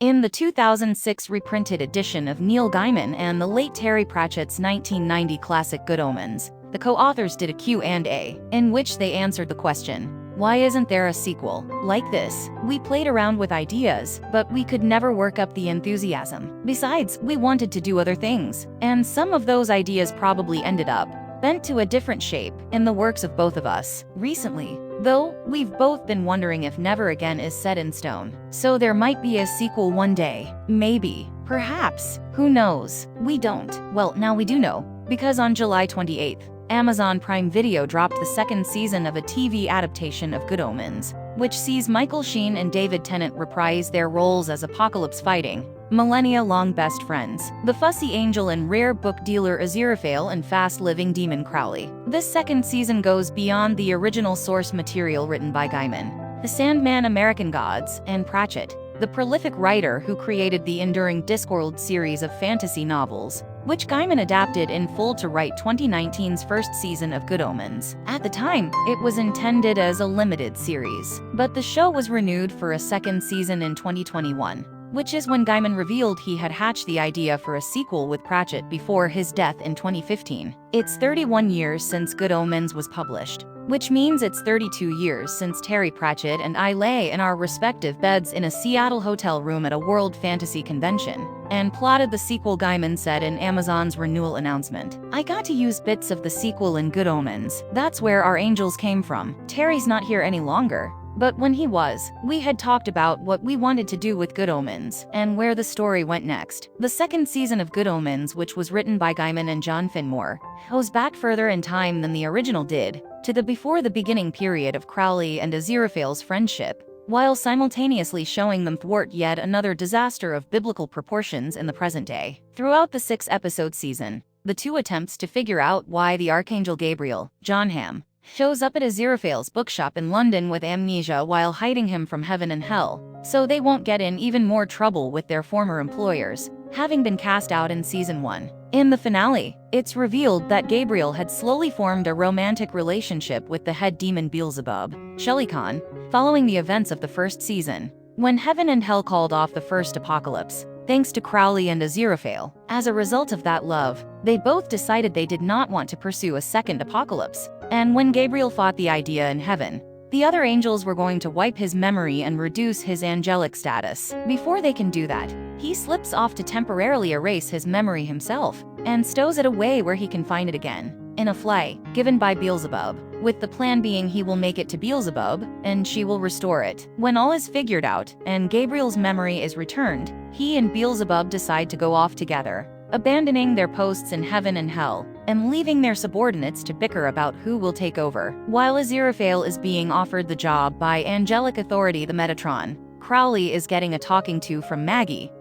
In the 2006 reprinted edition of Neil Gaiman and the late Terry Pratchett's 1990 classic Good Omens, the co-authors did a Q&A, in which they answered the question, why isn't there a sequel? Like this, we played around with ideas, but we could never work up the enthusiasm. Besides, we wanted to do other things, and some of those ideas probably ended up bent to a different shape in the works of both of us recently. Though, we've both been wondering if Never Again is set in stone. So there might be a sequel one day. Maybe. Perhaps. Who knows? We don't. Well, now we do know. Because on July 28th, Amazon Prime Video dropped the second season of a TV adaptation of Good Omens, which sees Michael Sheen and David Tennant reprise their roles as apocalypse-fighting, millennia-long best friends, the fussy angel and rare book dealer Aziraphale and fast-living demon Crowley. This second season goes beyond the original source material written by Gaiman, The Sandman, American Gods, and Pratchett, the prolific writer who created the enduring Discworld series of fantasy novels, which Gaiman adapted in full to write 2019's first season of Good Omens. At the time, it was intended as a limited series, but the show was renewed for a second season in 2021, which is when Gaiman revealed he had hatched the idea for a sequel with Pratchett before his death in 2015. It's 31 years since Good Omens was published, which means it's 32 years since Terry Pratchett and I lay in our respective beds in a Seattle hotel room at a World Fantasy Convention and plotted the sequel. Gaiman said in Amazon's renewal announcement, I got to use bits of the sequel in Good Omens. That's where our angels came from. Terry's not here any longer, but when he was, we had talked about what we wanted to do with Good Omens and where the story went next. The second season of Good Omens, which was written by Gaiman and John Finmore, goes back further in time than the original did, to the before the beginning period of Crowley and Aziraphale's friendship, while simultaneously showing them thwart yet another disaster of biblical proportions in the present day. Throughout the 6-episode season, the two attempts to figure out why the Archangel Gabriel, John Hamm, shows up at Aziraphale's bookshop in London with amnesia while hiding him from heaven and hell, so they won't get in even more trouble with their former employers, having been cast out in season 1. In the finale, it's revealed that Gabriel had slowly formed a romantic relationship with the head demon Beelzebub, Shellycon, following the events of the first season, when heaven and hell called off the first apocalypse, thanks to Crowley and Aziraphale. As a result of that love, they both decided they did not want to pursue a second apocalypse, and when Gabriel fought the idea in heaven, the other angels were going to wipe his memory and reduce his angelic status. Before they can do that, he slips off to temporarily erase his memory himself, and stows it away where he can find it again, in a fly given by Beelzebub, with the plan being he will make it to Beelzebub, and she will restore it. When all is figured out, and Gabriel's memory is returned, he and Beelzebub decide to go off together, abandoning their posts in heaven and hell, and leaving their subordinates to bicker about who will take over. While Aziraphale is being offered the job by angelic authority the Metatron, Crowley is getting a talking to from Maggie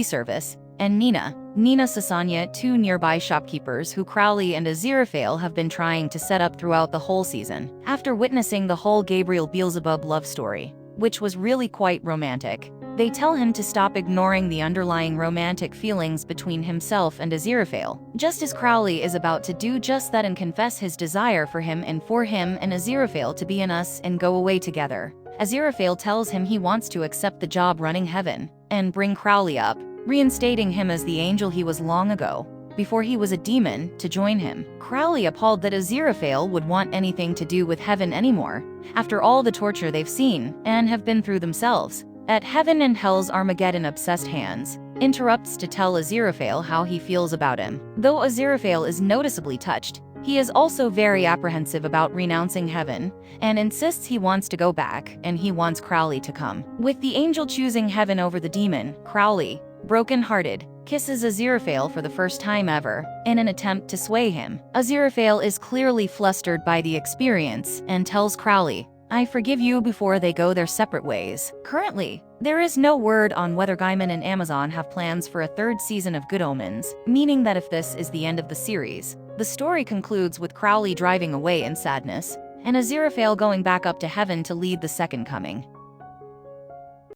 Service, and Nina Sasanya, two nearby shopkeepers who Crowley and Aziraphale have been trying to set up throughout the whole season. After witnessing the whole Gabriel-Beelzebub love story, which was really quite romantic, they tell him to stop ignoring the underlying romantic feelings between himself and Aziraphale, just as Crowley is about to do just that and confess his desire for him and Aziraphale to be in us and go away together. Aziraphale tells him he wants to accept the job running heaven and bring Crowley up, reinstating him as the angel he was long ago, before he was a demon, to join him. Crowley appalled that Aziraphale would want anything to do with heaven anymore, after all the torture they've seen and have been through themselves. At Heaven and Hell's Armageddon-obsessed hands, interrupts to tell Aziraphale how he feels about him. Though Aziraphale is noticeably touched, he is also very apprehensive about renouncing heaven, and insists he wants to go back, and he wants Crowley to come. With the angel choosing heaven over the demon, Crowley, broken-hearted, kisses Aziraphale for the first time ever, in an attempt to sway him. Aziraphale is clearly flustered by the experience, and tells Crowley, I forgive you, before they go their separate ways. Currently, there is no word on whether Gaiman and Amazon have plans for a third season of Good Omens, meaning that if this is the end of the series, the story concludes with Crowley driving away in sadness, and Aziraphale going back up to heaven to lead the second coming.